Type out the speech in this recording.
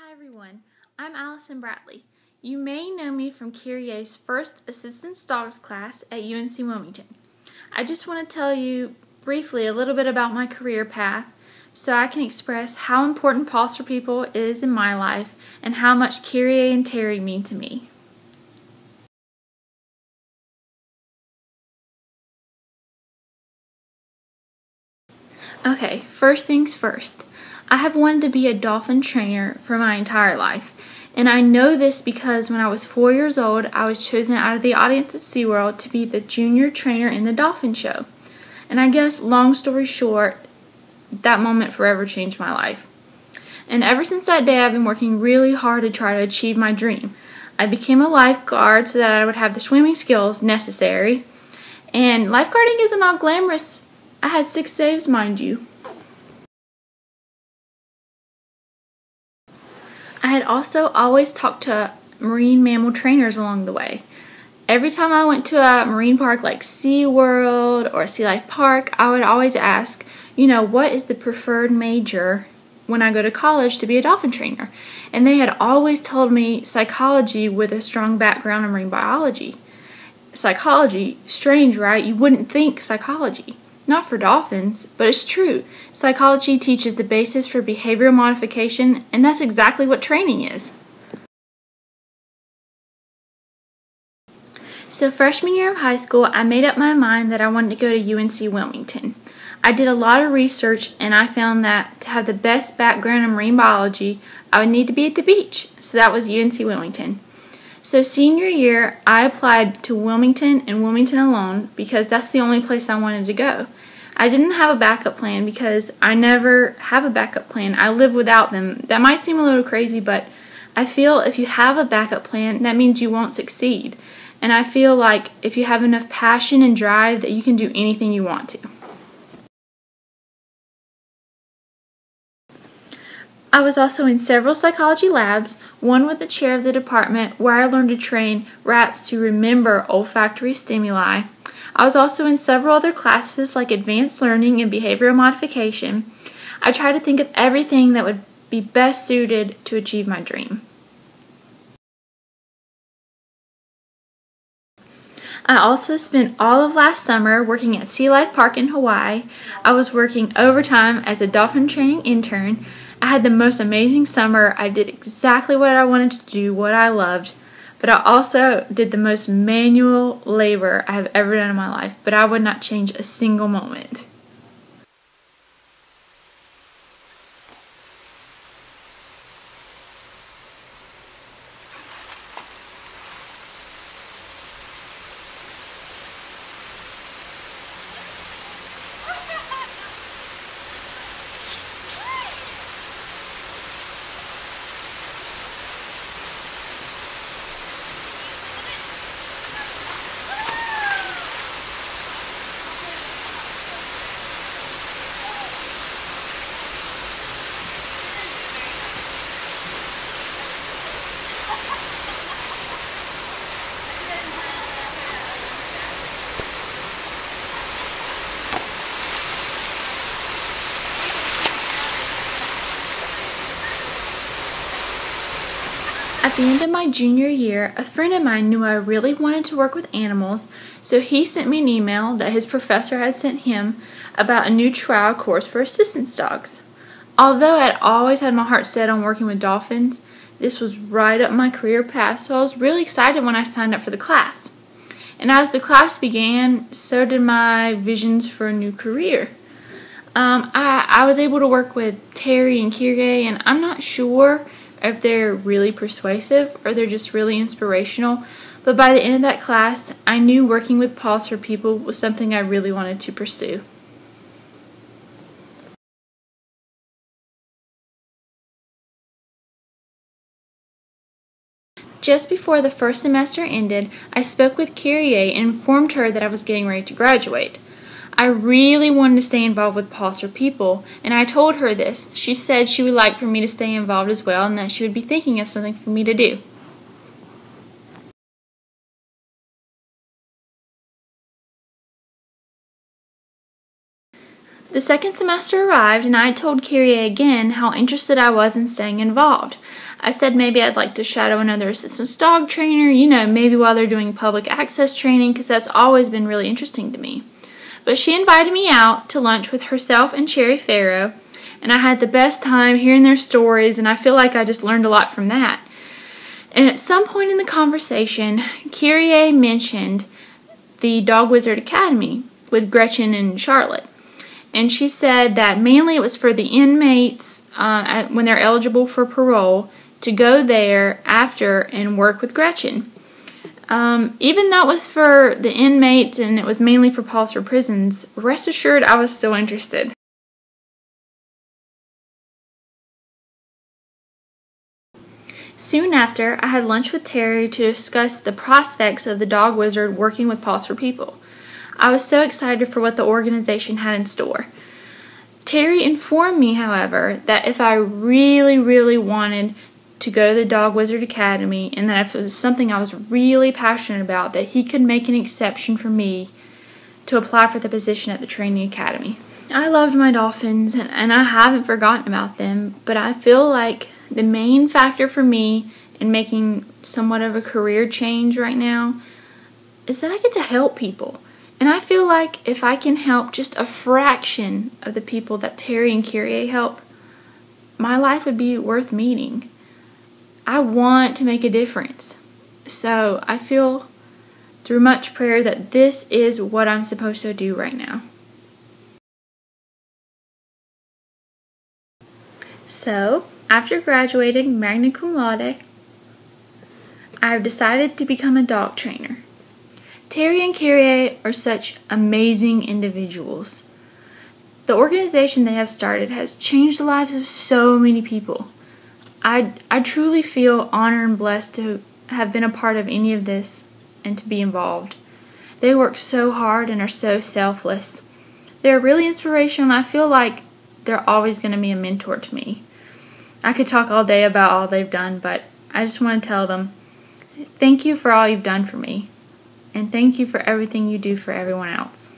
Hi everyone, I'm Allison Bradley. You may know me from Kyrie's first Assistance Dogs class at UNC Wilmington. I just want to tell you briefly a little bit about my career path so I can express how important Paws for People is in my life and how much Kyrie and Terry mean to me. Okay, first things first. I have wanted to be a dolphin trainer for my entire life. And I know this because when I was 4 years old, I was chosen out of the audience at SeaWorld to be the junior trainer in the dolphin show. And I guess, long story short, that moment forever changed my life. And ever since that day, I've been working really hard to try to achieve my dream. I became a lifeguard so that I would have the swimming skills necessary. And lifeguarding isn't all glamorous. I had 6 saves, mind you. I had also always talked to marine mammal trainers along the way. Every time I went to a marine park like SeaWorld or Sea Life Park, I would always ask, what is the preferred major when I go to college to be a dolphin trainer? And they had always told me psychology with a strong background in marine biology. Psychology, strange, right? You wouldn't think psychology. Not for dolphins, but it's true. Psychology teaches the basis for behavioral modification, and that's exactly what training is. So freshman year of high school, I made up my mind that I wanted to go to UNC Wilmington. I did a lot of research, and I found that to have the best background in marine biology, I would need to be at the beach. So that was UNC Wilmington. So senior year, I applied to Wilmington and Wilmington alone because that's the only place I wanted to go. I didn't have a backup plan because I never have a backup plan. I live without them. That might seem a little crazy, but I feel if you have a backup plan, that means you won't succeed. And I feel like if you have enough passion and drive that you can do anything you want to. I was also in several psychology labs, one with the chair of the department where I learned to train rats to remember olfactory stimuli. I was also in several other classes like advanced learning and behavioral modification. I tried to think of everything that would be best suited to achieve my dream. I also spent all of last summer working at Sea Life Park in Hawaii. I was working overtime as a dolphin training intern. I had the most amazing summer. I did exactly what I wanted to do, what I loved, but I also did the most manual labor I have ever done in my life, but I would not change a single moment. At the end of my junior year, a friend of mine knew I really wanted to work with animals, so he sent me an email that his professor had sent him about a new trial course for assistance dogs. Although I had always had my heart set on working with dolphins, this was right up my career path, so I was really excited when I signed up for the class. And as the class began, so did my visions for a new career. I was able to work with Terry and Kyrie, and I'm not sure if they're really persuasive or they're just really inspirational, but by the end of that class, I knew working with Paws for People was something I really wanted to pursue. Just before the first semester ended, I spoke with Kyrie and informed her that I was getting ready to graduate. I really wanted to stay involved with Paws for People, and I told her this. She said she would like for me to stay involved as well and that she would be thinking of something for me to do. The second semester arrived, and I told Kyrie again how interested I was in staying involved. I said maybe I'd like to shadow another assistance dog trainer, maybe while they're doing public access training, because that's always been really interesting to me. But she invited me out to lunch with herself and Cherry Farrow, and I had the best time hearing their stories, and I feel like I just learned a lot from that. And at some point in the conversation, Kyrie mentioned the Dog Wizard Academy with Gretchen and Charlotte. And she said that mainly it was for the inmates when they're eligible for parole to go there after and work with Gretchen. Even though it was for the inmates and it was mainly for Palliser prisons, rest assured I was still interested. Soon after, I had lunch with Terry to discuss the prospects of the Dog Wizard working with Paws for People. I was so excited for what the organization had in store. Terry informed me, however, that if I really wanted to go to the Dog Wizard Academy, and that if it was something I was really passionate about, that he could make an exception for me to apply for the position at the training academy. I loved my dolphins, and I haven't forgotten about them, but I feel like the main factor for me in making somewhat of a career change right now is that I get to help people. And I feel like if I can help just a fraction of the people that Terry and Kyrie help, my life would be worth meeting. I want to make a difference. So I feel through much prayer that this is what I'm supposed to do right now. So, after graduating magna cum laude, I've decided to become a dog trainer. Terry and Kyrie are such amazing individuals. The organization they have started has changed the lives of so many people. I truly feel honored and blessed to have been a part of any of this and to be involved. They work so hard and are so selfless. They're really inspirational, and I feel like they're always going to be a mentor to me. I could talk all day about all they've done, but I just want to tell them, thank you for all you've done for me, and thank you for everything you do for everyone else.